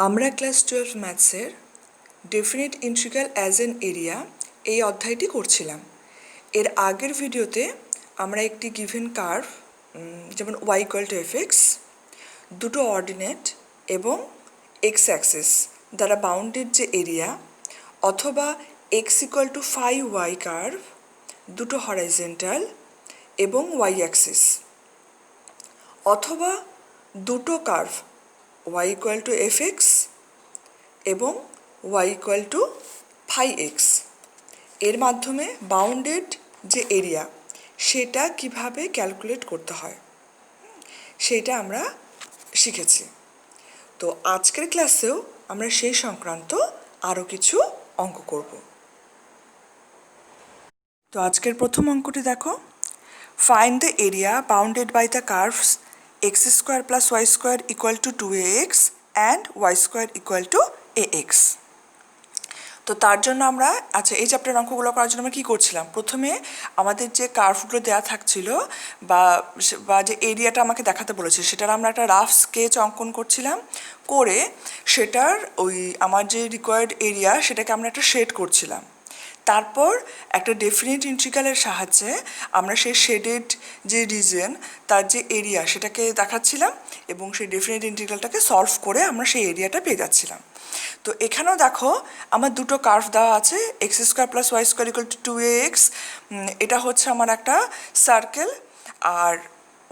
আমরা ক্লাস 12 ম্যাথসের definite integral as an area এই অধ্যায়টি করছিলাম। এর আগের ভিডিওতে আমরা একটি গিভেন কার্ভ যেমন y ইকুয়াল টু fx, দুটো অর্ডিনেট এবং এক্স অ্যাক্সিস দ্বারা বাউন্ডেড যে এরিয়া, অথবা x equal to phi y curve, দুটো হরাইজেন্টাল এবং y অ্যাক্সিস, অথবা দুটো curve y equal to fx এবং y equal to phi x এর মাধ্যমে বাউন্ডেড যে এরিয়া সেটা কিভাবে ক্যালকুলেট করতে হয় সেটা আমরা শিখেছি। তো আজকের ক্লাসেও আমরা সেই সংক্রান্ত আরও কিছু অঙ্ক করব। তো আজকের প্রথম অঙ্কটি দেখো, find the area bounded by the curves x square plus y square equal to 2ax and y square equal to ax। তো তার জন্য আমরা এই চ্যাপ্টার অঙ্কগুলো করার জন্য আমরা কী করছিলাম, প্রথমে আমাদের যে কার্ভগুলো দেওয়া থাকছিল বা যে এরিয়াটা আমাকে দেখাতে বলেছে সেটার আমরা একটা রাফ স্কেচ অঙ্কন করছিলাম, করে সেটার ওই আমার যে রিকোয়ার্ড এরিয়া সেটাকে আমরা একটা শেড করছিলাম। তারপর একটা ডেফিনিট ইন্টিগ্রালের সাহায্যে আমরা সেই শেডেড যে রিজন তার যে এরিয়া সেটাকে দেখাচ্ছিলাম এবং সেই ডেফিনিট ইন্টিগ্রালটাকে সলভ করে আমরা সেই এরিয়াটা পেয়ে যাচ্ছিলাম। তো এখানেও দেখো আমার দুটো কার্ভ দেওয়া আছে, x square plus y square equal to 2ax, এটা হচ্ছে আমার একটা সার্কেল, আর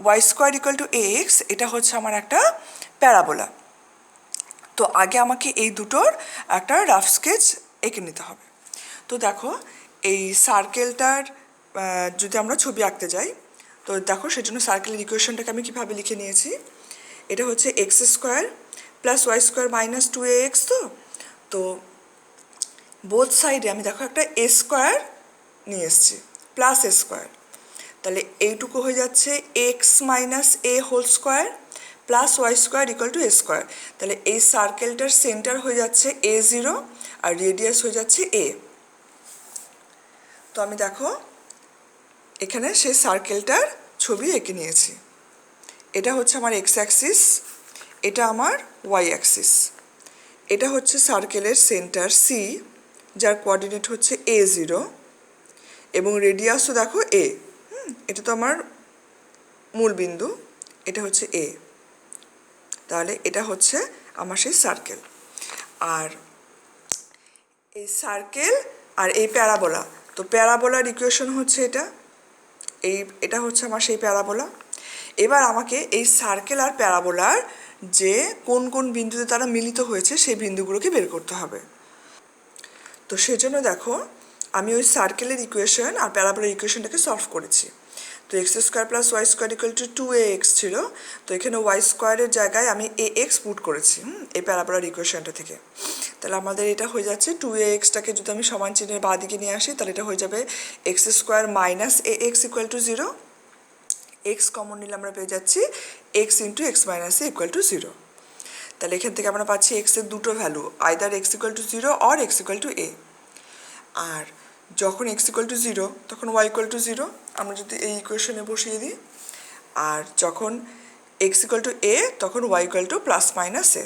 y square equal to ax এটা হচ্ছে আমার একটা প্যারাবোলা। তো আগে আমাকে এই দুটোর একটা রাফ স্কেচ এঁকে নিতে হবে। তো দেখো এই সার্কেলটার যদি আমরা ছবি আঁকতে যাই, তো দেখো সেজন্য সার্কেলের ইকুয়েশনটাকে আমি কীভাবে লিখে নিয়েছি, এটা হচ্ছে x square plus y square minus 2ax। তো বোথ সাইডে আমি দেখো একটা এ স্কোয়ার নিয়ে এসছি প্লাস এ স্কোয়ার, তাহলে এইটুকু হয়ে যাচ্ছে x minus a whole square plus y square equal to a square. তাহলে এই সার্কেলটার সেন্টার হয়ে যাচ্ছে a0 আর রেডিয়াস হয়ে যাচ্ছে a। তো আমি দেখো এখানে সেই সার্কেলটার ছবি এঁকে নিয়েছি। এটা হচ্ছে আমার এক্স অ্যাক্সিস, এটা আমার ওয়াই অ্যাক্সিস, এটা হচ্ছে সার্কেলের সেন্টার সি যার কোঅর্ডিনেট হচ্ছে a0 এবং রেডিয়াসও দেখো a। এটা তো আমার মূল বিন্দু, এটা হচ্ছে a। তাহলে এটা হচ্ছে আমার সেই সার্কেল, আর এই সার্কেল আর এই প্যারাবোলা, তো প্যারাবোলার ইকুয়েশন হচ্ছে এটা হচ্ছে আমার সেই প্যারাবোলা। এবার আমাকে এই সার্কেল আর প্যারাবোলার যে কোন কোন বিন্দুতে তারা মিলিত হয়েছে সেই বিন্দুগুলোকে বের করতে হবে। তো সেজন্য দেখো আমি ওই সার্কেলের ইকুয়েশন আর প্যারাবোলার ইকুয়েশনটাকে সলভ করেছি। তো x square plus y square equal to 2ax ছিল, তো এখানে ওয়াই স্কোয়ারের জায়গায় আমি ax পুট করেছি এই প্যারাবোলার ইকুয়েশনটা থেকে। তাহলে আমাদের এটা হয়ে যাচ্ছে 2axটাকে যদি আমি সমান চিহ্নের বাঁ দিকে নিয়ে আসি তাহলে এটা হয়ে যাবে x square minus ax equal to 0, x common নিলে আমরা পেয়ে যাচ্ছি x into x minus A equal to 0। তাহলে এখান থেকে আমরা পাচ্ছি এক্সের দুটো value, either x equal to 0 or x equal to a। আর যখন এক্স ইকুয়াল টু 0 তখন ওয়াই ইকুয়াল টু 0 আমরা যদি এই ইকুয়েশনে বসিয়ে দিই, আর যখন এক্স ইকুয়াল টু a তখন y equal to plus minus a.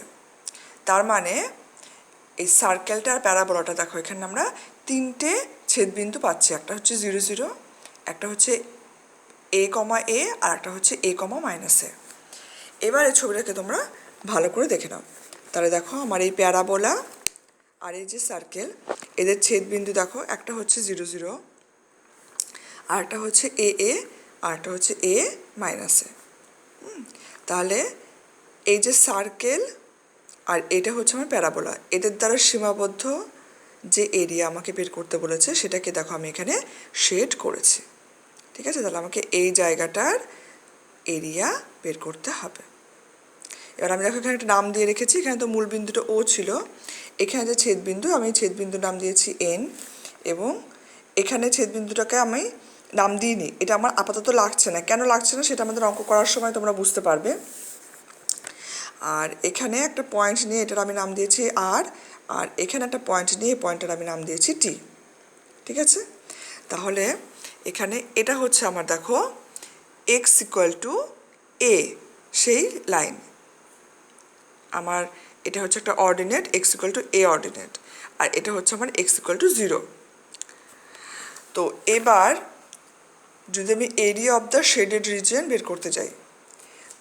তার মানে এই সার্কেলটা আর প্যারাবোলাটা দেখো এখানে আমরা তিনটে ছেদবিন্দু পাচ্ছি, একটা হচ্ছে 0 0, একটা হচ্ছে a কমা a, আর একটা হচ্ছে a কমা মাইনাস এ। এবার এই ছবিটাকে তোমরা ভালো করে দেখে নাও। তাহলে দেখো আমার এই প্যারাবোলা আর এই যে সার্কেল এদের ছেদবিন্দু দেখো, একটা হচ্ছে 0 0, আর একটা হচ্ছে a a, আর একটা হচ্ছে a মাইনাস এ। তাহলে এই যে সার্কেল আর এটা হচ্ছে আমার প্যারাবোলা, এদের দ্বারা সীমাবদ্ধ যে এরিয়া আমাকে বের করতে বলেছে সেটাকে দেখো আমি এখানে শেড করেছি। ঠিক আছে, তাহলে আমাকে এই জায়গাটার এরিয়া বের করতে হবে। এবার আমি দেখো এখানে একটা নাম দিয়ে রেখেছি, এখানে তো মূল বিন্দুটা ও ছিল, এখানে যে ছেদবিন্দু আমি ছেদবিন্দুর নাম দিয়েছি এন, এবং এখানে ছেদবিন্দুটাকে আমি নাম দিইনি, এটা আমার আপাতত লাগছে না। কেন লাগছে না সেটা আমাদের অঙ্ক করার সময় তোমরা বুঝতে পারবে। আর এখানে একটা পয়েন্ট নিয়ে এটার আমি নাম দিয়েছি আর, আর এখানে একটা পয়েন্ট নিয়ে এই পয়েন্টটার আমি নাম দিয়েছি টি। ঠিক আছে, তাহলে এখানে এটা হচ্ছে আমার দেখো এক্স ইকুয়াল টু এ সেই লাইন, আমার এটা হচ্ছে একটা ordinate x equal to a ordinate, আর এটা হচ্ছে আমার এক্স ইকুয়াল টু 0। তো এবার যদি আমি area of the shaded region বের করতে যাই,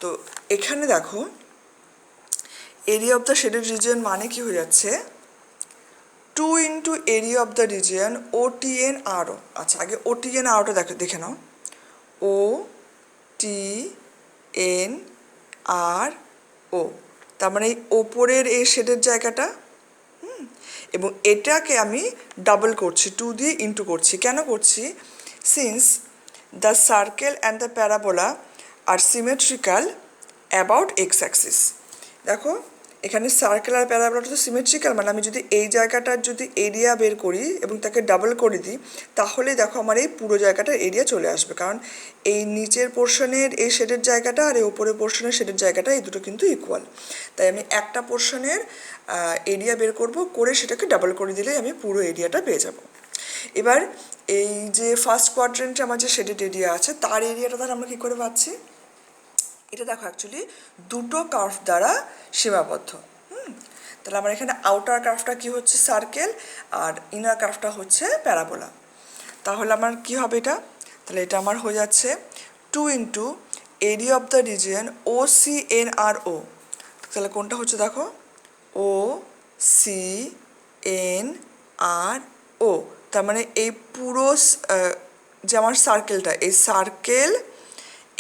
তো এখানে দেখো area of the shaded region মানে কি হয়ে যাচ্ছে, 2 into area of the region O T N R O. আচ্ছা, আগে ও টি এন আর ওটা দেখে নাও, ও টি এন আর ও, তার মানে এই ওপরের এই শেডের জায়গাটা, এবং এটাকে আমি ডাবল করছি, 2 দিয়ে ইন্টু করছি। কেন করছি? Since the circle and the parabola are symmetrical about x axis. দেখো এখানে সার্কেল আর প্যারাবোলাটা তো সিমেট্রিক্যাল, মানে আমি যদি এই জায়গাটার যদি এরিয়া বের করি এবং তাকে ডাবল করে দিই, তাহলে দেখো আমার এই পুরো জায়গাটার এরিয়া চলে আসবে, কারণ এই নিচের পোর্শনের এই শেডের জায়গাটা আর এই ওপরের পোর্শনের শেডের জায়গাটা এই দুটো কিন্তু ইকুয়াল। তাই আমি একটা পোর্শনের এরিয়া বের করব, করে সেটাকে ডাবল করে দিলেই আমি পুরো এরিয়াটা পেয়ে যাব। এবার এই যে ফার্স্ট কোয়াড্রেন্টে আমার যে শেডেড এরিয়া আছে তার এরিয়াটা তাহলে আমরা কী করে পাচ্ছি? এটা দেখো অ্যাকচুয়ালি দুটো কার্ভ দ্বারা সীমাবদ্ধ। তাহলে আমার এখানে আউটার কার্ভটা কি হচ্ছে সার্কেল, আর ইনার কার্ভটা হচ্ছে প্যারাবোলা। তাহলে আমার কি হবে এটা? তাহলে এটা আমার হয়ে যাচ্ছে 2 into area of the region O C N R O. তাহলে কোনটা হচ্ছে দেখো, ও সি এন আর ও, তার মানে এই পুরো যে আমার সার্কেলটা, এই circle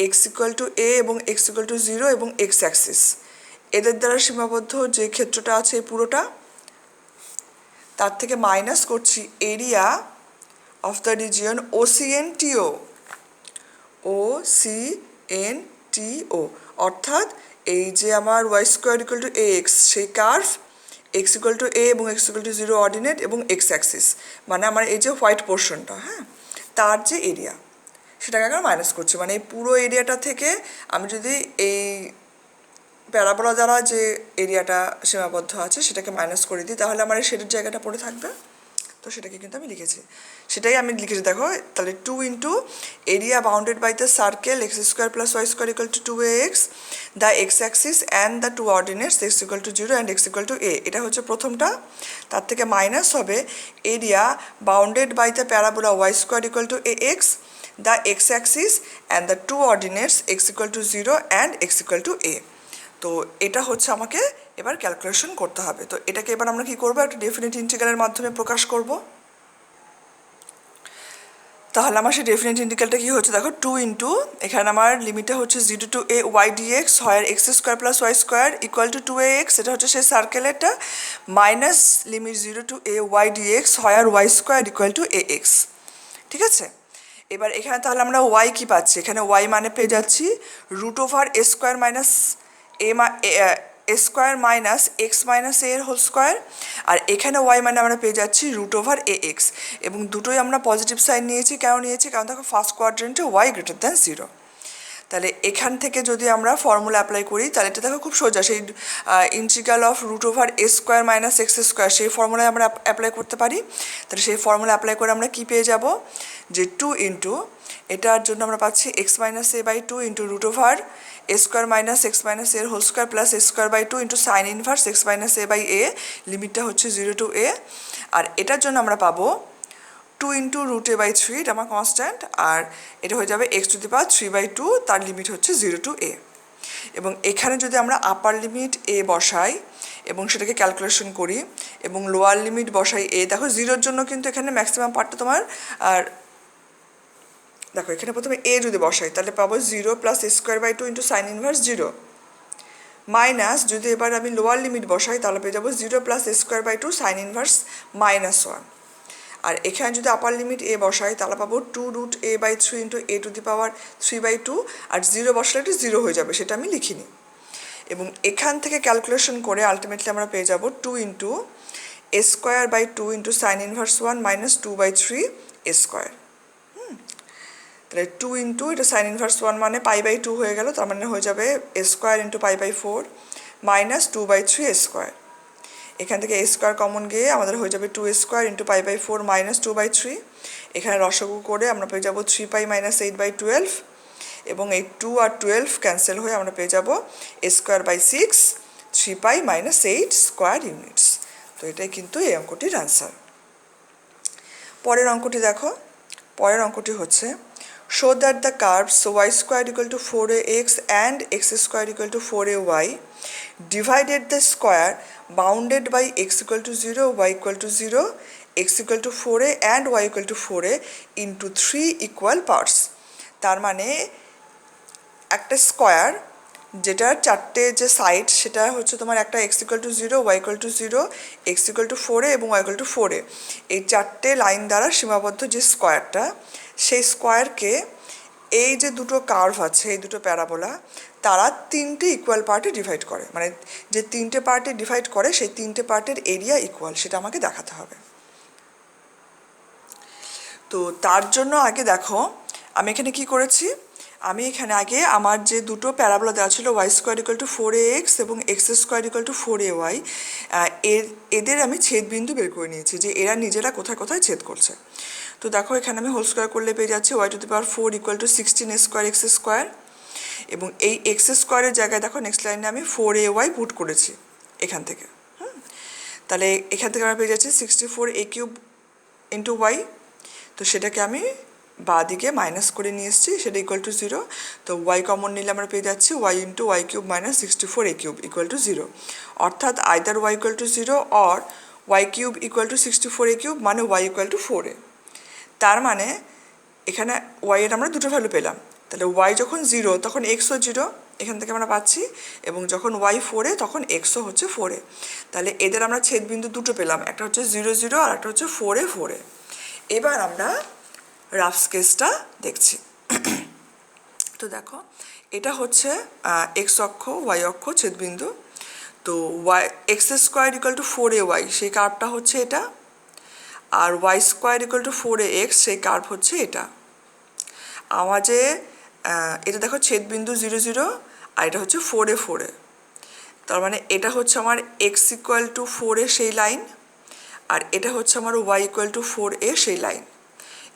x equal to a এবং এক্স ইকুয়াল টু 0 এবং এক্স অ্যাক্সিস এদের দ্বারা সীমাবদ্ধ যে ক্ষেত্রটা আছে এই পুরোটা, তার থেকে মাইনাস করছি area of the region O C N T O, O C N T O, অর্থাৎ এই যে আমার y square equal to a x, সেই curve x equal to a এবং এক্স ইকুয়াল টু 0 অর্ডিনেট এবং এক্স অ্যাক্সিস, মানে আমার এই যে হোয়াইট পোর্শনটা, হ্যাঁ, তার যে এরিয়া সেটাকে আমরা মাইনাস করছি। মানে এই পুরো এরিয়াটা থেকে আমি যদি এই প্যারাবোলা দ্বারা যে এরিয়াটা সীমাবদ্ধ আছে সেটাকে মাইনাস করে দিই, তাহলে আমার এই শেডের জায়গাটা পড়ে থাকবে। তো সেটাকে কিন্তু আমি লিখেছি, সেটাই আমি লিখেছি দেখো। তাহলে 2 into area bounded by the circle x square plus y square equal to 2ax, the x axis and the two ordinates x equal to 0 and x equal to a. এটা হচ্ছে প্রথমটা। তার থেকে মাইনাস হবে area bounded by the parabola y square equal to a x, the x axis and the two ordinates x equal to 0 and x equal to a. তো এটা হচ্ছে আমাকে এবার ক্যালকুলেশন করতে হবে। তো এটাকে এবার আমরা কী করবো, একটা ডেফিনিট ইন্টিগ্রালের মাধ্যমে প্রকাশ করব। তাহলে আমার সেই ডেফিনিট ইন্টিগ্রালটা কী হচ্ছে দেখো, 2 ইন্টু এখানে আমার লিমিটটা হচ্ছে 0 টু এ ওয়াই ডিএক্স, হয় x square plus y square equal to 2ax, এটা হচ্ছে সেই সার্কেলেরটা, minus limit 0 to a y dx, হয় আর y square equal to a x. ঠিক আছে, এবার এখানে তাহলে আমরা ওয়াই কী পাচ্ছি, এখানে ওয়াই মানে পেয়ে যাচ্ছি root over a square minus A square minus x minus এ এর হোল স্কোয়ার, আর এখানে ওয়াই মানে আমরা পেয়ে যাচ্ছি রুট ওভার এ এক্স, এবং দুটোই আমরা পজিটিভ সাইন নিয়েছি। কেন নিয়েছি? কারণ দেখো ফার্স্ট কোয়াড্রেন্টে ওয়াই গ্রেটার দ্যান 0। তাহলে এখান থেকে যদি আমরা ফর্মুলা অ্যাপ্লাই করি, তাহলে এটা দেখো খুব সোজা, সেই integral of root over a square minus x square, সেই ফর্মুলায় আমরা অ্যাপ্লাই করতে পারি। তাহলে সেই ফর্মুলা অ্যাপ্লাই করে আমরা কী পেয়ে যাব, যে 2 ইন্টু এটার জন্য আমরা পাচ্ছি x minus a by 2 into root over a square minus x minus এর whole square plus a square by 2 into sine inverse x minus a by a, লিমিটটা হচ্ছে 0 টু এ। আর এটার জন্য আমরা পাবো 2 ইন্টু রুট এ বাই 3, এটা আমার constant, আর এটা হয়ে যাবে এক্স টু দি পাওয়ার 3/2, তার লিমিট হচ্ছে 0 টু এ। এবং এখানে যদি আমরা আপার লিমিট এ বসাই এবং সেটাকে ক্যালকুলেশন করি এবং লোয়ার লিমিট বসাই এ, দেখো 0-র জন্য কিন্তু এখানে ম্যাক্সিমাম পার্টটা তোমার, আর দেখো এখানে প্রথমে এ যদি বসাই তাহলে পাবো 0 plus a square by 2 into sine inverse 0, minus যদি এবার আমি লোয়ার লিমিট বসাই তাহলে পেয়ে যাবো 0 plus a square by 2 sine inverse -1, আর এখানে যদি আপার লিমিট এ বসাই তাহলে পাবো 2 root a by 3 into a to the power 3/2, আর 0 বসালে একটু 0 হয়ে যাবে, সেটা আমি লিখিনি। এবং এখান থেকে ক্যালকুলেশন করে আলটিমেটলি আমরা পেয়ে যাব 2 into a square by 2 into sine inverse 1 minus 2/3 a square. তাহলে 2 ইন্টু এটা সাইন ইনভার্স 1 মানে π/2 হয়ে গেল, তার মানে হয়ে যাবে এ square into π/4 minus 2/3 a square. এখান থেকে এ স্কোয়ার কমন গিয়ে আমাদের হয়ে যাবে 2 স্কোয়ার ইন্টু π/4 মাইনাস 2/3, এখানে রসগু করে আমরা পেয়ে যাবো 3π মাইনাস 8/12, এবং এই 2 আর 12 ক্যান্সেল হয়ে আমরা পেয়ে যাবো a square by 6, 3 pi minus 8 square units. তো এটাই কিন্তু এই অঙ্কটির আনসার। পরের অঙ্কটি দেখো, পরের অঙ্কটি হচ্ছে show that the curves y square equal to 4ax and x square equal to 4ay divided the square bounded by x equal to 0, y equal to 0, x equal to 4a and y equal to 4a into 3 equal parts। তার মানে একটা square যেটার চারটে যে side সেটা হচ্ছে তোমার একটা x equal to 0, y equal to 0, x equal to 4a এবং y equal to 4a, এই চারটে লাইন দ্বারা সীমাবদ্ধ যে স্কোয়ারটা, সেই স্কোয়ারকে এই যে দুটো কার্ভ আছে, এই দুটো প্যারাবোলা, তারা তিনটে ইকুয়াল পার্টে ডিভাইড করে, মানে যে তিনটে পার্টে ডিভাইড করে সেই তিনটে পার্টের এরিয়া ইকুয়াল, সেটা আমাকে দেখাতে হবে। তো তার জন্য আগে দেখো আমি এখানে কি করেছি, আমি এখানে আগে আমার যে দুটো প্যারাবোলা দেওয়া ছিল y square equal to 4ax এবং x square equal to 4ay, এদের আমি ছেদবিন্দু বের করে নিয়েছি যে এরা নিজেরা কোথায় কোথায় ছেদ করছে। তো দেখো এখানে আমি হোল স্কোয়ার করলে পেয়ে যাচ্ছি y two the power 4 equal to 16 square x square, এবং এই এক্স স্কোয়ারের জায়গায় দেখো নেক্সট লাইনে আমি 4ay পুট করেছি এখান থেকে। তাহলে এখান থেকে আমরা পেয়ে যাচ্ছি 64a কিউব ইন্টু ওয়াই, তো সেটাকে আমি বাঁ দিকে মাইনাস করে নিয়ে এসেছি, সেটা ইকুয়াল টু 0। তো ওয়াই কমন নিলে আমরা পেয়ে যাচ্ছি y into y cube minus 64a cube equal to 0, অর্থাৎ either y equal to 0 or y cube equal to 64a cube, মানে ওয়াই ইকুয়াল টু 4a। তার মানে এখানে ওয়াইয়ের আমরা দুটো ভ্যালু পেলাম, তাহলে ওয়াই যখন 0 তখন এক্সও 0 এখান থেকে আমরা পাচ্ছি, এবং যখন ওয়াই 4a তখন এক্সও হচ্ছে 4a। তাহলে এদের আমরা ছেদবিন্দু দুটো পেলাম, একটা হচ্ছে 0 0 আর একটা হচ্ছে 4a 4a। এবার আমরা রাফ স্কেচটা দেখছি। তো দেখো এটা হচ্ছে এক্স অক্ষ, ওয়াই অক্ষ ছেদবিন্দু। তো y x square equal to 4ay সেই কার্ভটা হচ্ছে এটা, আর y square equal to 4ax সেই কার্ভ হচ্ছে এটা। আমার যে এটা দেখো ছেদবিন্দু 0 0 আর এটা হচ্ছে 4a 4a, তার মানে এটা হচ্ছে আমার এক্স ইকুয়াল টু 4a সেই লাইন, আর এটা হচ্ছে আমার ওয়াই ইকুয়াল টু 4a সেই লাইন।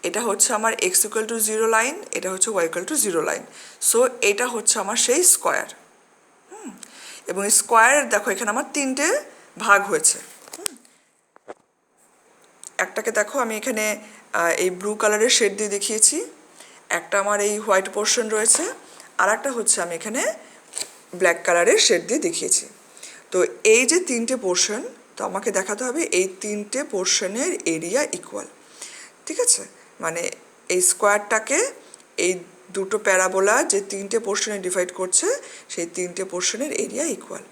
এটা হচ্ছে আমার এক্স ইকুয়াল টু 0 লাইন, এটা হচ্ছে y equal to 0 line. So এটা হচ্ছে আমার সেই স্কোয়ার। এবং স্কোয়ার দেখো এখানে আমার তিনটে ভাগ হয়েছে। একটাকে দেখো আমি এখানে এই ব্লু কালারের শেড দিয়ে দেখিয়েছি, একটা আমার এই হোয়াইট পোর্শন রয়েছে, আর একটা হচ্ছে আমি এখানে ব্ল্যাক কালারের শেড দিয়ে দেখিয়েছি। তো এই যে তিনটে পোর্শন, তো আমাকে দেখাতে হবে এই তিনটে পোর্শনের এরিয়া ইকুয়াল, ঠিক আছে? মানে এই স্কোয়ারটাকে এই দুটো প্যারাবোলা যে তিনটে পোর্শনে ডিভাইড করছে সেই তিনটে পোর্শনের এরিয়া ইকুয়াল।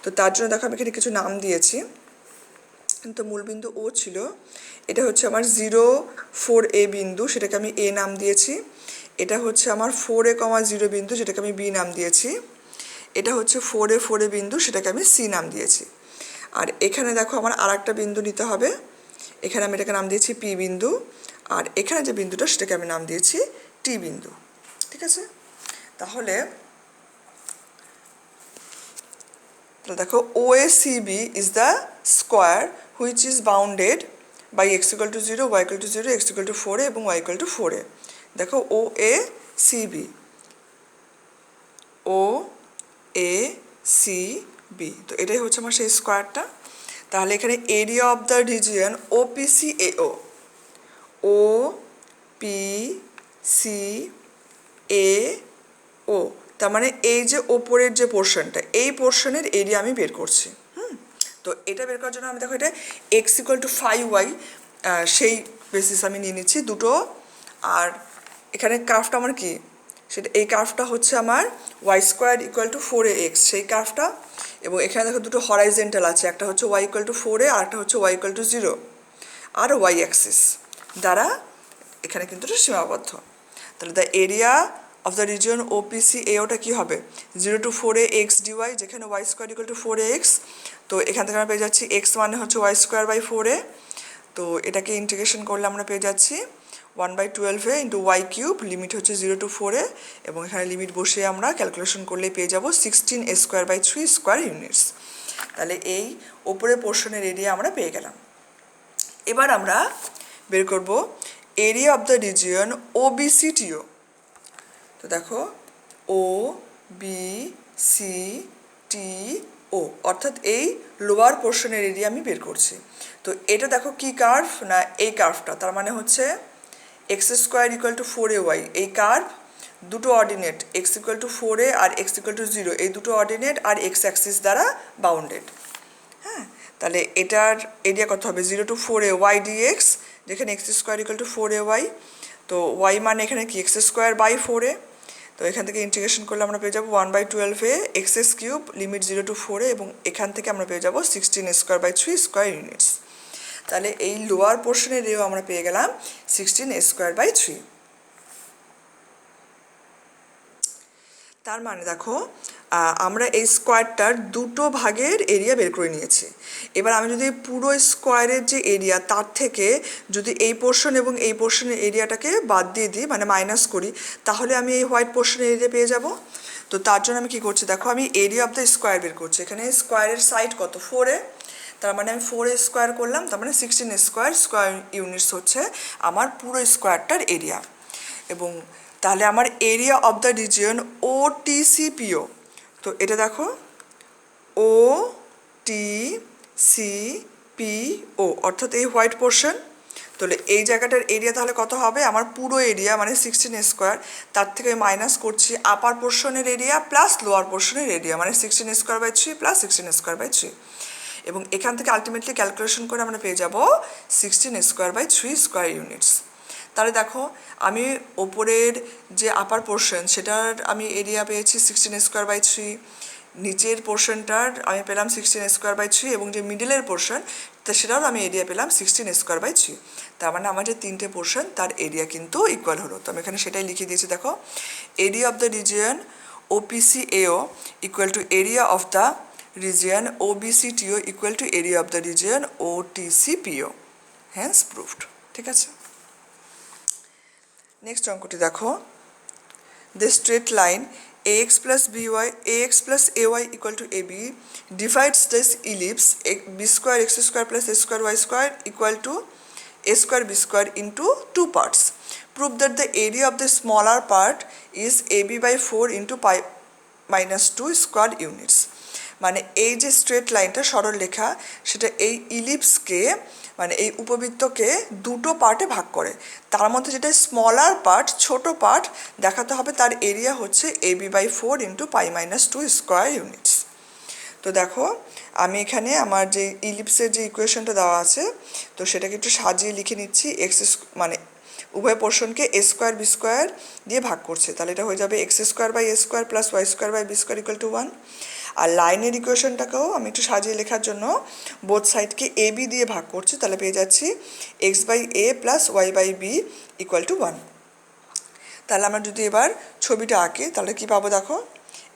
তো তার জন্য দেখো আমি এখানে কিছু নাম দিয়েছি। তো মূলবিন্দু ও ছিল, এটা হচ্ছে আমার 0 4a বিন্দু, সেটাকে আমি এ নাম দিয়েছি। এটা হচ্ছে আমার 4a, 0 বিন্দু, যেটাকে আমি বি নাম দিয়েছি। এটা হচ্ছে 4a 4a বিন্দু, সেটাকে আমি সি নাম দিয়েছি। আর এখানে দেখো আমার আর একটা বিন্দু নিতে হবে, এখানে আমি এটাকে নাম দিয়েছি পি বিন্দু, আর এখানে যে বিন্দুটা সেটাকে আমি নাম দিয়েছি টি বিন্দু, ঠিক আছে? তাহলে দেখো OACB is the square which is bounded by x equal to 0, y equal to 0, x equal to 4a এবং y equal to 4a। দেখো OACB, OACB, তো এটাই হচ্ছে আমার সেই স্কোয়ারটা। তাহলে এখানে area of the region OPCAO, OPCAO, তার মানে এই যে ওপরের যে পোর্শনটা, এই পোর্শনের এরিয়া আমি বের করছি। তো এটা বের করার জন্য আমি দেখো এটা এক্স ইকুয়াল টু 5y সেই বেসিস আমি নিয়ে নিচ্ছি দুটো। আর এখানে কার্ভটা আমার কি, সেটা এই কার্ভটা হচ্ছে আমার y square equal to 4ax সেই কার্ভটা, এবং এখানে দেখো দুটো হরাইজেন্টাল আছে, একটা হচ্ছে ওয়াই ইকুয়াল টু 4a আর একটা হচ্ছে ওয়াই ইকুয়াল টু 0, আর ওয়াই অ্যাক্সিস দ্বারা এখানে কিন্তু এটা সীমাবদ্ধ। তাহলে the area of the region OPCAOটা কী হবে, 0 to 4ax dy, যেখানে y square equal to 4ax। তো এখান থেকে আমরা পেয়ে যাচ্ছি এক্স মানে হচ্ছে ওয়াই স্কোয়ার বাই 4a, তো এটাকে ইন্টিগ্রেশন করলে আমরা পেয়ে যাচ্ছি 1/12a into y cube, limit হচ্ছে 0 to 4a, এবং এখানে লিমিট বসে আমরা ক্যালকুলেশন করলেই পেয়ে যাব 16a square by 3 square units. তাহলে এই ওপরে পোর্শনের এরিয়া আমরা পেয়ে গেলাম। এবার আমরা বের করব area of the region OBCTO। তো দেখো OBCTO ও, অর্থাৎ এই লোয়ার পোর্শনের এরিয়া আমি বের করছি। তো এটা দেখো কি কার্ভ, না এই কার্ভটা, তার মানে হচ্ছে x square equal to 4ay, এই কার্ভ দুটো ordinate x equal to 4a আর এক্স ইকুয়াল টু 0, এই দুটো অর্ডিনেট আর এক্স অ্যাক্সিস দ্বারা বাউন্ডেড। হ্যাঁ, তাহলে এটার এরিয়া কত হবে, 0 to 4a y dx, যেখানে x square equal to 4ay, তো y মানে এখানে কি এক্স স্কোয়ার বাই 4a, তো এখান থেকে ইন্টিগ্রেশন করলে আমরা পেয়ে যাবো 1/12a x cube limit 0 to 4a, এবং এখান থেকে আমরা পেয়ে যাবো 16 স্কোয়ার বাই 3 স্কোয়ার ইউনিটস। তাহলে এই লোয়ার পোর্শনের এরিয়াও আমরা পেয়ে গেলাম 16 স্কোয়ার বাই 3। তার মানে দেখো আমরা এই স্কোয়ারটার দুটো ভাগের এরিয়া বের করে নিয়েছি। এবার আমি যদি পুরো স্কোয়ারের যে এরিয়া তার থেকে যদি এই পোর্শন এবং এই পোর্শনের এরিয়াটাকে বাদ দিয়ে দিই, মানে মাইনাস করি, তাহলে আমি এই হোয়াইট পোর্শনের এরিয়া পেয়ে যাব। তো তার জন্য আমি কী করছি দেখো, আমি এরিয়া অফ দ্য স্কোয়ার বের করছি। এখানে স্কোয়ারের সাইড কত, 4a, তার মানে আমি 4a স্কোয়ার করলাম, তার মানে 16 স্কোয়ার ইউনিটস হচ্ছে আমার পুরো স্কোয়ারটার এরিয়া। এবং তাহলে আমার area of the region O T C P O, তো এটা দেখো ও টি সি পি ও, অর্থাৎ এই হোয়াইট পোর্শন। তাহলে এই জায়গাটার এরিয়া তাহলে কত হবে, আমার পুরো এরিয়া মানে 16 স্কোয়ার, তার থেকে মাইনাস করছি আপার পোর্শনের এরিয়া প্লাস লোয়ার পোর্শনের এরিয়া, মানে 16 square by 3 plus 16 square by 3, এবং এখান থেকে আলটিমেটলি ক্যালকুলেশন করে আমরা পেয়ে যাব 16 স্কোয়ার বাই 3 স্কোয়ার ইউনিটস। তাহলে দেখো আমি ওপরের যে আপার পোর্শন সেটার আমি এরিয়া পেয়েছি 16 স্কোয়ার বাই 3, নিচের পোর্শনটার আমি পেলাম 16 স্কোয়ার বাই 3, এবং যে মিডলের পোর্শন তা সেটাও আমি এরিয়া পেলাম 16 স্কোয়ার বাই 3। তার মানে আমার যে তিনটে পোর্শন তার এরিয়া কিন্তু ইকুয়াল হলো। তো আমি এখানে সেটাই লিখে দিয়েছি, দেখো area of the region OPC-AO equal to area of the region OBC-TO equal to area of the region OTC-PO, hence proved. ঠিক আছে, নেক্সট অঙ্কটি দেখো, the straight line ax plus ay equal to ab divides this ellipse b square x square plus a square y square equal to a square b square into two parts. Prove that the area of the smaller part is ab by 4 into pi minus 2 square units. মানে এই যে straight লাইনটা সরল রেখা, সেটা এই ইলিপসকে মানে এই উপবৃত্তকে দুটো পার্টে ভাগ করে, তার মধ্যে যেটা স্মলার পার্ট, ছোট পার্ট দেখাতে হবে, তার এরিয়া হচ্ছে ab by 4 into pi minus 2 square units. তো দেখো আমি এখানে আমার যে ইলিপসের যে ইকুয়েশনটা দেওয়া আছে, তো সেটাকে একটু সাজিয়ে লিখে নিচ্ছি। এক্স মানে উভয় পোর্শনকে এ স্কোয়ার বি স্কোয়ার দিয়ে ভাগ করছে, তাহলে এটা হয়ে যাবে x square by a square plus y square by b square equal to 1। আর লাইনের ইকুয়েশনটাকেও আমি একটু সাজিয়ে লেখার জন্য বোথ সাইডকে এ বি দিয়ে ভাগ করছি, তাহলে পেয়ে যাচ্ছি x by a plus y by b equal to 1। তাহলে আমরা যদি এবার ছবিটা আঁকি তাহলে কি পাবো দেখো,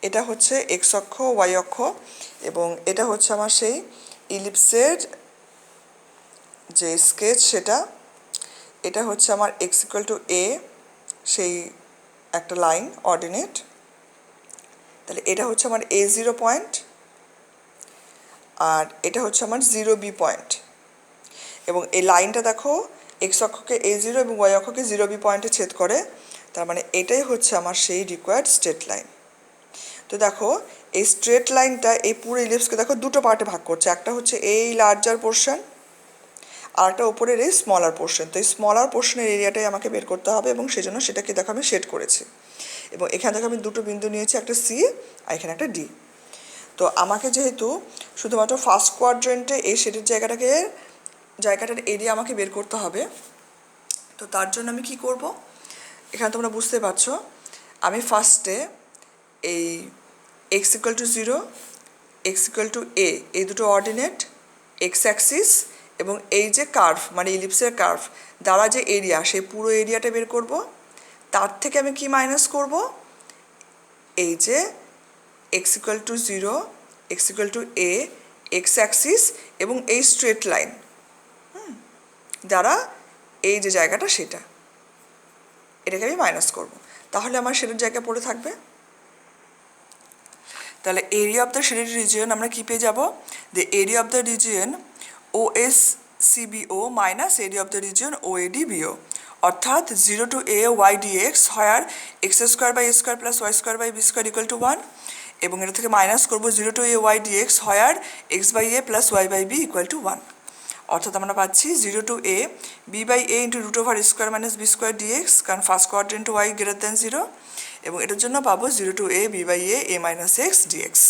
এটা হচ্ছে এক্স অক্ষ, ওয়াই অক্ষ, এবং এটা হচ্ছে আমার সেই ইলিপসের যে স্কেচ সেটা, এটা হচ্ছে আমার এক্স ইকুয়াল টু এ সেই একটা লাইন অর্ডিনেট, তাহলে এটা হচ্ছে আমার A0 পয়েন্ট, আর এটা হচ্ছে আমার 0B পয়েন্ট, এবং এই লাইনটা দেখো এক্স অক্ষকে A0 এবং ওয়াই অক্ষকে 0B পয়েন্টে ছেদ করে, তার মানে এটাই হচ্ছে আমার সেই রিকোয়ার্ড স্ট্রেট লাইন। তো দেখো এই স্ট্রেট লাইনটা এই পুরো ইলিপসকে দেখো দুটো পার্টে ভাগ করছে, একটা হচ্ছে এই লার্জার পোর্শন আর একটা ওপরের এই স্মলার পোর্শন। তো এই স্মলার পোর্শনের এরিয়াটাই আমাকে বের করতে হবে, এবং সেজন্য সেটাকে দেখো আমি শেড করেছি, এবং এখানে দেখো আমি দুটো বিন্দু নিয়েছি, একটা সি আর এখানে একটা ডি। তো আমাকে যেহেতু শুধুমাত্র ফার্স্ট কোয়াড্রেন্টে এই শেডের জায়গাটার এরিয়া আমাকে বের করতে হবে, তো তার জন্য আমি কি করব, এখানে তোমরা বুঝতে পারছো, আমি ফার্স্টে এই x equal to 0, x equal to a, এই দুটো অর্ডিনেট এক্স অ্যাক্সিস এবং এই যে কার্ভ মানে ইলিপসের কার্ভ দ্বারা যে এরিয়া, সেই পুরো এরিয়াটা বের করব। তার থেকে আমি কি মাইনাস করব, এই যে x equal to 0, x equal to a, x Axis এবং এই স্ট্রেট লাইন দ্বারা এই যে জায়গাটা সেটা, এটাকে আমি মাইনাস করব, তাহলে আমার শেডের জায়গা পড়ে থাকবে। তাহলে area of the shaded region আমরা কী পেয়ে যাব, the area of the region OSCBO minus area of the region OADBO, অর্থাৎ 0 to a y dx, where x square by a square plus y square by b square equal to 1, এবং এটা থেকে minus করবো 0 to a y dx where x/a plus y/b equal to 1। অর্থাৎ আমরা পাচ্ছি 0 to a b/a into root over square minus b square dx, কারণ first quadrant y greater than 0, এবং এটার জন্য পাবো 0 to a b/a a minus x dx.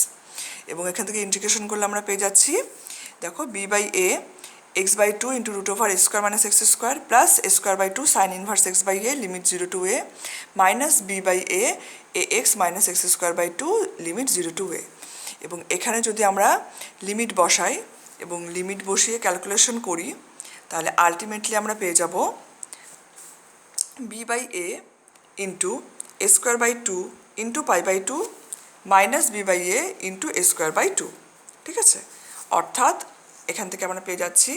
এবং এখান থেকে ইন্টিগ্রেশন করলে আমরা পেয়ে যাচ্ছি, দেখো b/a x/2 into root over square minus x square plus স্কোয়ার/2 sine inverse x/a limit 0 to a minus b/a ax minus x স্কোয়ার/2 লিমিট 0 to a। এবং এখানে যদি আমরা লিমিট বসাই এবং লিমিট বসিয়ে ক্যালকুলেশন করি, তাহলে আলটিমেটলি আমরা পেয়ে যাব b/a ইন্টু a স্কোয়ার/2 ইন্টু পাই/2 মাইনাস b/a ইন্টু a স্কোয়ার/2। ঠিক আছে, অর্থাৎ এখান থেকে আমরা পেয়ে যাচ্ছি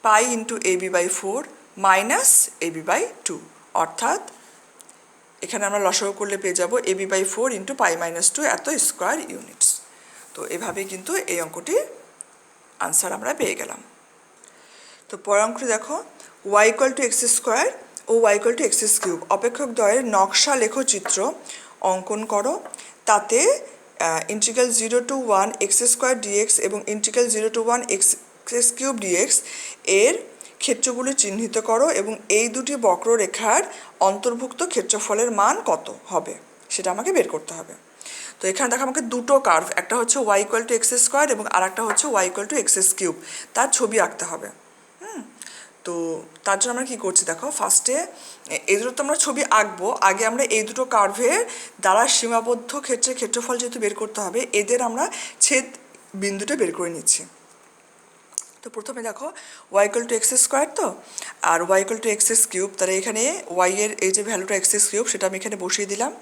pi into ab/4 minus ab/2, অর্থাৎ এখানে আমরা লসাগু করলে পেয়ে যাব ab/4 ইন্টু পাই মাইনাস 2 এত স্কোয়ার ইউনিটস। তো এভাবেই কিন্তু এই অঙ্কটির আনসার আমরা পেয়ে গেলাম। তো পরের অঙ্কটি দেখো, y equal to x square ও y equal to x cube অপেক্ষক দ্বয়ের নকশা লেখচিত্র অঙ্কন করো। তাতে integral 0 to 1 x square dx এবং integral 0 to 1 x cube dx এর ক্ষেত্রগুলি চিহ্নিত করো এবং এই দুটি বক্ররেখার অন্তর্ভুক্ত ক্ষেত্রফলের মান কত হবে সেটা আমাকে বের করতে হবে। তো এখানে দেখো আমাকে দুটো কার্ভ, একটা হচ্ছে y equal to x square এবং আর একটা হচ্ছে y equal to x cube, তার ছবি আঁকতে হবে। তো তার জন্য আমরা কী করছি দেখো, ফার্স্টে এই দুটো তো আমরা ছবি আঁকবো, আগে আমরা এই দুটো কার্ভের দ্বারা সীমাবদ্ধ ক্ষেত্রের ক্ষেত্রফল যেহেতু বের করতে হবে, এদের আমরা ছেদ বিন্দুটা বের করে নিচ্ছি। তো প্রথমে দেখো y equal to x square তো আর y equal to x cube, তাহলে এখানে y এর এই যে ভ্যালুটা এক্স কিউব সেটা আমি এখানে বসিয়ে দিলাম।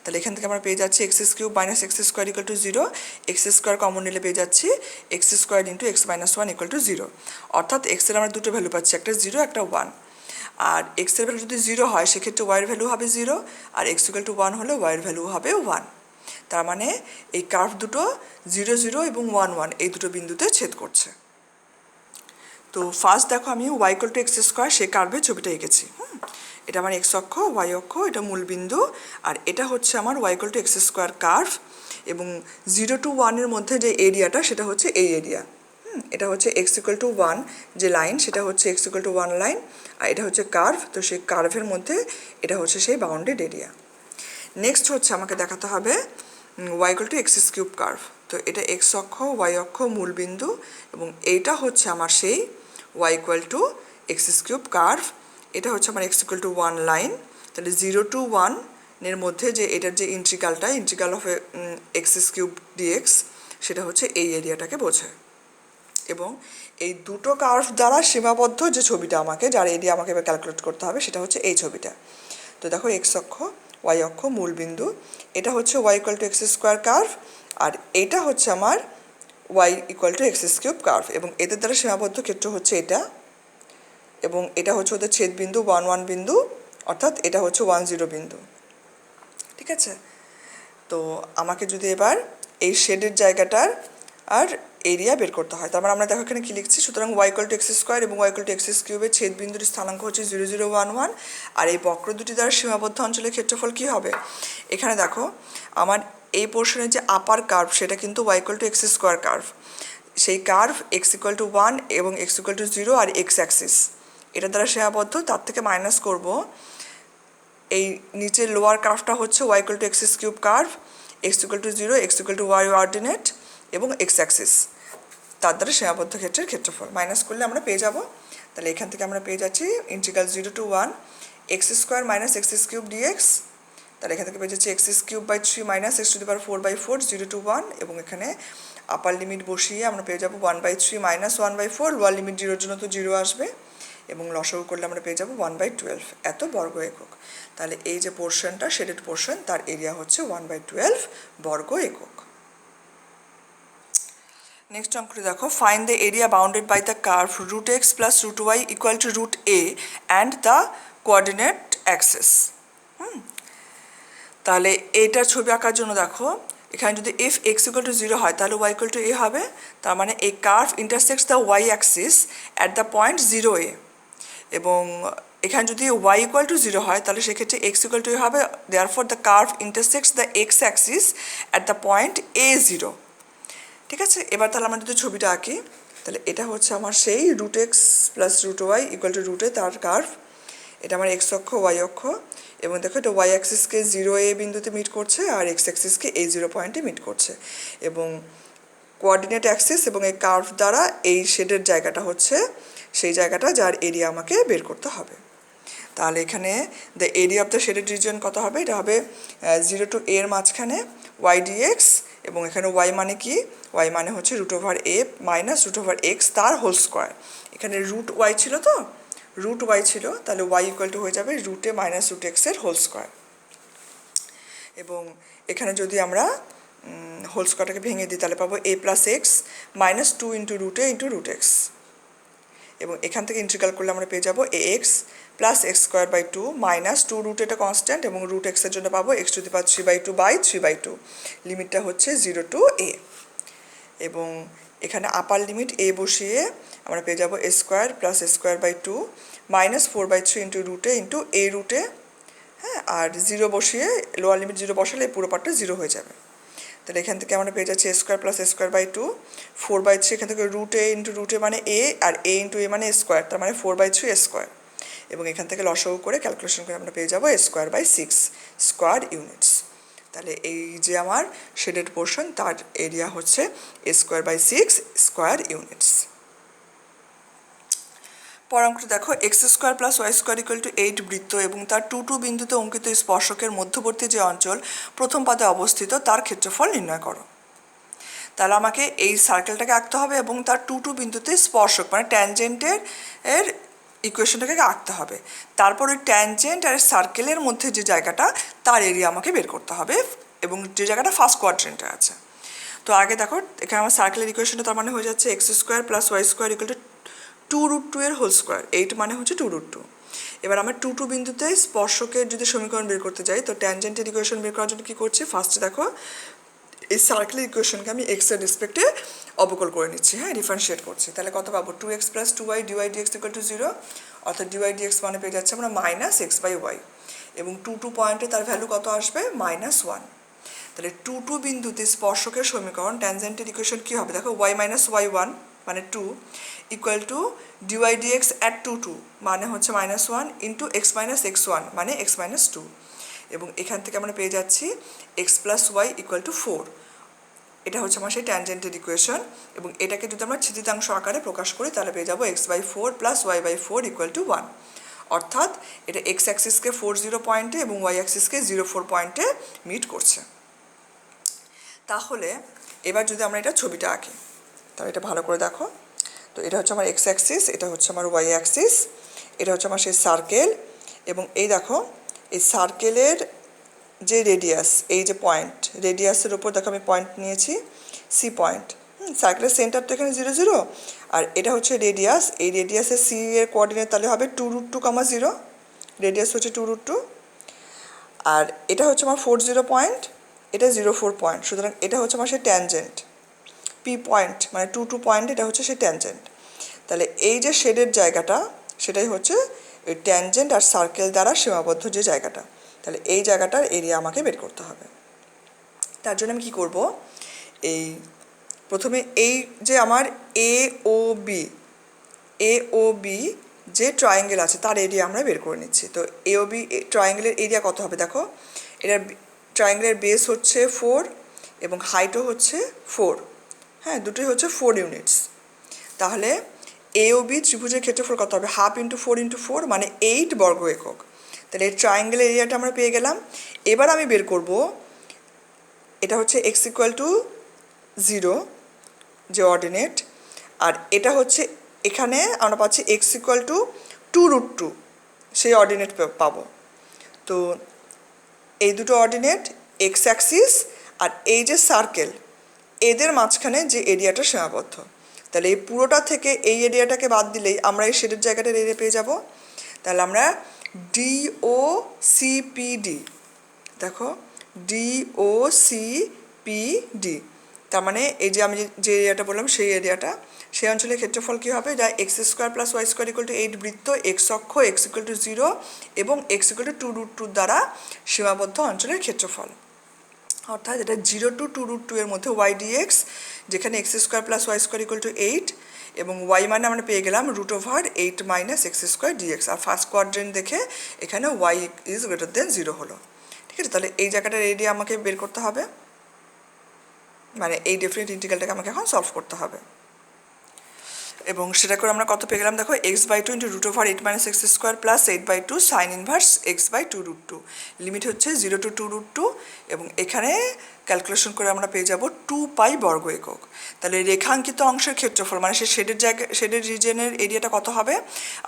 তাহলে এখান থেকে আমরা পেয়ে যাচ্ছি x cube minus x square equal to 0, x square common নিলে পেয়ে যাচ্ছি x square into x minus 1 equal to 0। অর্থাৎ এক্সের আমরা দুটো ভ্যালু পাচ্ছি, একটা 0 একটা 1। আর এক্সের ভ্যালু যদি 0 হয় সেক্ষেত্রে ওয়াইয়ের ভ্যালু হবে 0, আর এক্স ইকুয়াল টু 1 হলে ওয়াইয়ের ভ্যালু হবে 1। তার মানে এই কার্ভ দুটো 0 0 এবং 1 1 এই দুটো বিন্দুতে ছেদ করছে। তো ফার্স্ট দেখো আমি y equal to x square সেই কার্ভের ছবিটা এঁকেছি। এটা আমার এক্স অক্ষ, y অক্ষ, এটা মূল বিন্দু, আর এটা হচ্ছে আমার y equal to x square curve, এবং 0 to 1 এর মধ্যে যে এরিয়াটা সেটা হচ্ছে এই এরিয়া। এটা হচ্ছে এক্স ইকুয়াল টু 1 যে লাইন সেটা হচ্ছে এক্স ইকুয়াল টু 1 লাইন, আর এটা হচ্ছে কার্ভ, তো সেই কার্ভের মধ্যে এটা হচ্ছে সেই বাউন্ডেড এরিয়া। নেক্সট হচ্ছে আমাকে দেখাতে হবে y equal to x cube curve. তো এটা এক্স অক্ষ, y অক্ষ, মূল বিন্দু, এবং এইটা হচ্ছে আমার সেই y equal to x cube curve. এটা হচ্ছে আমার এক্স ইকুয়াল টু 1 লাইন। তাহলে 0 to 1 এর মধ্যে যে এটার যে ইন্টিগ্রালটা, integral of x cube dx, সেটা হচ্ছে এই এরিয়াটাকে বোঝায়। এবং এই দুটো কার্ভ দ্বারা সীমাবদ্ধ যে ছবিটা আমাকে, যার এরিয়া আমাকে এবার ক্যালকুলেট করতে হবে, সেটা হচ্ছে এই ছবিটা। তো দেখো এক্স অক্ষ, y অক্ষ, মূল বিন্দু, এটা হচ্ছে y equal to x square curve, আর এটা হচ্ছে আমার y equal to x cube curve, এবং এদের দ্বারা সীমাবদ্ধ ক্ষেত্র হচ্ছে এটা, এবং এটা হচ্ছে ওদের ছেদ বিন্দু 1 1 বিন্দু, অর্থাৎ এটা হচ্ছে 1 0 বিন্দু। ঠিক আছে, তো আমাকে যদি এবার এই শেডের জায়গাটার আর এরিয়া বের করতে হয়, তারপর আমরা দেখো এখানে কী লিখছি, সুতরাং y equal to x square এবং y ইকুয়াল টু এক্স কিউবের ছেদ বিন্দুর স্থানাঙ্ক হচ্ছে 0 0 1 1, আর এই বক্র দুটি দ্বারা সীমাবদ্ধ অঞ্চলের ক্ষেত্রফল কী হবে। এখানে দেখো আমার এই পোর্শনের যে আপার কার্ভ সেটা কিন্তু y equal to x square curve, সেই কার্ভ x ইকুয়াল টু 1 এবং x ইকুয়াল টু 0 আর এক্স অ্যাক্সিস এটা দ্বারা সীমাবদ্ধ, তার থেকে মাইনাস করব এই নিচের লোয়ার কার্ভটা হচ্ছে y equal to x cube curve, x equal to 0, x equal two y ordinate এবং এক্স অ্যাক্সিস, তার দ্বারা সীমাবদ্ধ ক্ষেত্রের ক্ষেত্রফল মাইনাস করলে আমরা পেয়ে যাব। তাহলে এখান থেকে আমরা পেয়ে যাচ্ছি integral 0 to 1 x square minus x cube dx. তাহলে এখান থেকে পেয়ে যাচ্ছি x cube by 3 minus x to the power 4/4 0 to 1, এবং এখানে আপার লিমিট বসিয়ে আমরা পেয়ে যাবো 1/3 মাইনাস 1/4, লোয়ার লিমিট 0 জন্য তো 0 আসবে, এবং লসাগু করলে আমরা পেয়ে যাবো 1/12 এত বর্গ একক। তাহলে এই যে পোর্শনটা শেডেড পোর্শন, তার এরিয়া হচ্ছে 1/12 বর্গ একক। নেক্সট অঙ্কটি দেখো, find the area bounded by the curve root x plus root y equal to root a and the coordinate axis. তাহলে এইটার ছবি আঁকার জন্য দেখো এখানে যদি এফ এক্স ইকুয়াল টু 0 হয় তাহলে ওয়াই ইকুয়াল টু এ হবে, তার মানে এই curve intersects the y axis at the point 0 a, এবং এখানে যদি y ইকুয়াল টু 0 হয় তাহলে সেক্ষেত্রে x ইকুয়াল টু হবে, therefore the curve intersects the x axis at the point a0। ঠিক আছে, এবার তাহলে আমরা যদি ছবিটা আঁকি, তাহলে এটা হচ্ছে আমার সেই root x plus root y equal to রুটে তার কার্ভ। এটা আমার এক্স অক্ষ, ওয়াই অক্ষ, এবং দেখো এটা ওয়াই অ্যাক্সিসকে 0a বিন্দুতে মিট করছে আর এক্স অ্যাক্সিসকে a0 পয়েন্টে মিট করছে, এবং কোঅর্ডিনেট অ্যাক্সিস এবং এই কার্ভ দ্বারা এই শেডের জায়গাটা হচ্ছে সেই জায়গাটা যার এরিয়া আমাকে বের করতে হবে। তাহলে এখানে the area of the shaded region কত হবে, এটা হবে 0 to a এর মাঝখানে ওয়াই ডিএক্স, এবং এখানে ওয়াই মানে কি, ওয়াই মানে হচ্ছে রুট ওভার এ মাইনাস রুট ওভার এক্স তার হোল স্কোয়ার। এখানে রুট ওয়াই ছিল, তো রুট ওয়াই ছিল, তাহলে ওয়াই ইকুয়াল টু হয়ে যাবে রুটে মাইনাস রুট এক্সের হোল স্কোয়ার। এবং এখানে যদি আমরা হোল স্কোয়ারটাকে ভেঙে দিই তাহলে পাবো a plus x minus 2 into root a into root x, এবং এখান থেকে ইন্টিগ্রাল করলে আমরা পেয়ে যাবো a x plus x square by 2 minus 2 root এটা কনস্ট্যান্ট, এবং রুট এক্সের জন্য পাবো x to the power 3/2 by 3/2, লিমিটটা হচ্ছে 0 to a। এবং এখানে আপার লিমিট a বসিয়ে আমরা পেয়ে যাবো a square plus a square by 2 minus 4/3 into root a into a root a, হ্যাঁ, আর 0 বসিয়ে লোয়ার লিমিট 0 বসালে এই পুরো পার্টটা 0 হয়ে যাবে। তাহলে এখান থেকে আমরা পেয়ে যাচ্ছি a square plus a square by 2 4/3, এখান থেকে root a into root a মানে এ, আর এ ইন্টু এ মানে স্কোয়ার, তার মানে 4/3 এ স্কোয়ার, এবং এখান থেকে লসাগু করে ক্যালকুলেশন করে আমরা পেয়ে যাবো a square by 6 square units. তাহলে এই যে আমার শেডেড পোর্শন তার এরিয়া হচ্ছে a square by 6 square units. পরাঙ্কটা দেখো, x square plus y square equal to 8 বৃত্ত এবং তার 2 বিন্দুতে অঙ্কিত স্পর্শকের মধ্যবর্তী যে অঞ্চল প্রথম পাদে অবস্থিত তার ক্ষেত্রফল নির্ণয় করো। তাহলে আমাকে এই সার্কেলটাকে আঁকতে হবে এবং তার 2 বিন্দুতে স্পর্শক মানে ট্যানজেন্টের ইকুয়েশনটাকে আঁকতে হবে। তারপর ওই ট্যানজেন্ট আর সার্কেলের মধ্যে যে জায়গাটা তার এরিয়া আমাকে বের করতে হবে, এবং যে জায়গাটা ফার্স্ট কোয়াড্রেন্টে আছে। তো আগে দেখো এখানে আমার সার্কেলের ইকুয়েশনটা তার মানে হয়ে যাচ্ছে x square plus y square equal to 2√2 এর হোল স্কোয়ার, 8 মানে হচ্ছে 2√2। এবার আমরা 2 বিন্দুতে স্পর্শকের যদি সমীকরণ বের করতে যাই, তো ট্যানজেন্টের ইকুয়েশন বের করার জন্য কী করছি, ফার্স্টে দেখো এই সার্কেলের ইকুয়েশনকে আমি এক্সের রেসপেক্টে অবকল করে নিচ্ছি, হ্যাঁ, ডিফারেন্সিয়েট করছি। তাহলে কত পাবো, 2x plus 2y dy dx equal to 0, অর্থাৎ ডিওয়াই ডিএক্স মানে পেয়ে যাচ্ছে আমরা মাইনাস এক্স বাই ওয়াই, এবং 2 পয়েন্টে তার ভ্যালু কত আসবে, -1। তাহলে 2 বিন্দুতে স্পর্শকের সমীকরণ ট্যানজেন্টের ইকুয়েশন কী হবে, দেখো y মাইনাস y1 মানে 2 equal to dy dx at 2 মানে হচ্ছে -1 ইন্টু এক্স মাইনাস x1 মানে x মাইনাস 2, এবং এখান থেকে আমরা পেয়ে যাচ্ছি x plus y equal to 4। এটা হচ্ছে আমার সেই ট্যানজেন্টের ইকুয়েশন, এবং এটাকে যদি আমরা ছিদ্রিতাংশ আকারে প্রকাশ করি তাহলে পেয়ে যাবো x/4 plus y/4 equal to 1, অর্থাৎ এটা এক্স অ্যাক্সিসকে 40 পয়েন্টে এবং ওয়াই অ্যাক্সিসকে 04 পয়েন্টে মিট করছে। তাহলে এবার যদি আমরা এটা ছবিটা আঁকি, তাহলে এটা ভালো করে দেখো। তো এটা হচ্ছে আমার এক্স অ্যাক্সিস, এটা হচ্ছে আমার ওয়াই অ্যাক্সিস, এটা হচ্ছে আমার সেই সার্কেল, এবং এই দেখো এই সার্কেলের যে রেডিয়াস, এই যে পয়েন্ট রেডিয়াসের উপর দেখো আমি পয়েন্ট নিয়েছি সি পয়েন্ট, সার্কেলের সেন্টার তো এখানে 0 0, আর এটা হচ্ছে রেডিয়াস, এই রেডিয়াসের সি এর কোঅর্ডিনেট তাহলে হবে 2√2, 0, রেডিয়াস হচ্ছে 2√2, আর এটা হচ্ছে আমার 40 পয়েন্ট, এটা 04 পয়েন্ট, সুতরাং এটা হচ্ছে আমার সেই ট্যানজেন্ট পি পয়েন্ট মানে 2 পয়েন্ট, এটা হচ্ছে সেই ট্যানজেন্ট। তাহলে এই যে শেডের জায়গাটা সেটাই হচ্ছে ওই ট্যানজেন্ট আর সার্কেল দ্বারা সীমাবদ্ধ যে জায়গাটা, তাহলে এই জায়গাটার এরিয়া আমাকে বের করতে হবে। তার জন্য আমি কী করব, এই প্রথমে এই যে আমার এ ও বি যে ট্রায়াঙ্গেল আছে তার এরিয়া আমরা বের করে নিচ্ছি। তো এ ও বি ট্রায়াঙ্গেলের এরিয়া কত হবে, দেখো এটার ট্রায়াঙ্গেলের বেস হচ্ছে 4 এবং হাইটও হচ্ছে 4, হ্যাঁ, দুটোই হচ্ছে 4 ইউনিটস। তাহলে এ ও বি ত্রিভুজের ক্ষেত্রফল কত হবে, 1/2 × 4 × 4 মানে 8 বর্গ একক। তাহলে এই ট্রায়াঙ্গেলের এরিয়াটা আমরা পেয়ে গেলাম। এবার আমি বের করব, এটা হচ্ছে এক্স ইকুয়াল টু 0 যে অর্ডিনেট, আর এটা হচ্ছে এখানে আমরা পাচ্ছি এক্স ইকুয়াল টু 2√2 সেই অর্ডিনেট পাবো। তো এই দুটো অর্ডিনেট এক্স অ্যাক্সিস আর এই যে সার্কেল এদের মাঝখানে যে এরিয়াটা সীমাবদ্ধ, তাহলে এই পুরোটা থেকে এই এরিয়াটাকে বাদ দিলেই আমরা এই শেডের জায়গাটার এরিয়া পেয়ে যাব। তাহলে আমরা DOCPD, দেখো DOCPD তার মানে এই যে আমি যে এরিয়াটা বললাম সেই এরিয়াটা, সেই অঞ্চলের ক্ষেত্রফল কী হবে, যা x square plus y square equal to 8 বৃত্ত, এক্স অক্ষ এক্স ইকুয়াল টু 0 এবং এক্স ইকুয়াল টু 2√2 দ্বারা সীমাবদ্ধ অঞ্চলের ক্ষেত্রফল। অর্থাৎ এটা 0 টু 2√2 এর মধ্যে ওয়াই ডিএক্স, যেখানে x square plus y square equal to 8 এবং ওয়াই মানে আমরা পেয়ে গেলাম √8 মাইনাস এক্স স্কোয়ার ডিএক্স। আর ফার্স্ট কোয়াড্রেন্ট দেখে এখানে ওয়াই ইজ গ্রেটার দেন 0 হলো। ঠিক আছে, তাহলে এই জায়গাটার এরিয়া আমাকে বের করতে হবে, মানে এই ডেফিনিট ইন্টিগ্রালটাকে আমাকে এখন সলভ করতে হবে। এবং সেটা করে আমরা কত পেয়ে গেলাম দেখো, x/2 into √8 minus x square plus 8/2 sign inverse x/2√2, limit হচ্ছে 0 টু 2√2 এবং এখানে ক্যালকুলেশন করে আমরা পেয়ে যাব 2π বর্গ একক। তাহলে রেখাঙ্কিত অংশের ক্ষেত্রফল মানে সে শেডের রিজনের এরিয়াটা কত হবে,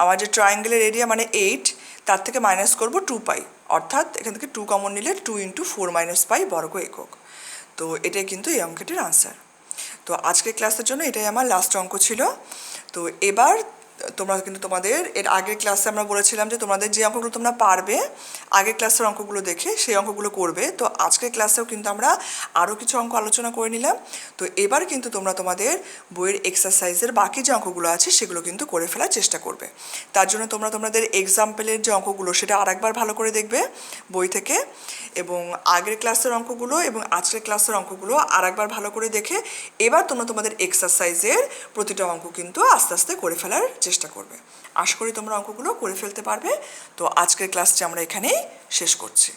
আমার যে ট্রায়াঙ্গেলের এরিয়া মানে 8, তার থেকে মাইনাস করব 2π, অর্থাৎ এখান থেকে 2 কমন নিলে 2 ইন্টু 4 মাইনাস π বর্গ একক। তো এটাই কিন্তু এই অঙ্কটির আনসার। তো আজকের ক্লাসের জন্য এটাই আমার লাস্ট অঙ্ক ছিল। তো এবার তোমরা কিন্তু তোমাদের এর আগের ক্লাসে আমরা বলেছিলাম যে তোমাদের যে অঙ্কগুলো তোমরা পারবে আগের ক্লাসের অঙ্কগুলো দেখে সেই অঙ্কগুলো করবে। তো আজকের ক্লাসেও কিন্তু আমরা আরও কিছু অঙ্ক আলোচনা করে নিলাম। তো এবার কিন্তু তোমরা তোমাদের বইয়ের এক্সারসাইজের বাকি যে অঙ্কগুলো আছে সেগুলো কিন্তু করে ফেলার চেষ্টা করবে। তার জন্য তোমরা তোমাদের এক্সাম্পলের যে অঙ্কগুলো সেটা আরেকবার ভালো করে দেখবে বই থেকে, এবং আগের ক্লাসের অঙ্কগুলো এবং আজকের ক্লাসের অঙ্কগুলো আরেকবার ভালো করে দেখে এবার তোমরা তোমাদের এক্সারসাইজের প্রতিটা অঙ্ক কিন্তু আস্তে আস্তে করে ফেলার চেষ্টা করবে। আশা করি তোমরা অঙ্কগুলো করে ফেলতে পারবে। তো আজকের ক্লাসটি আমরা এখানেই শেষ করছি।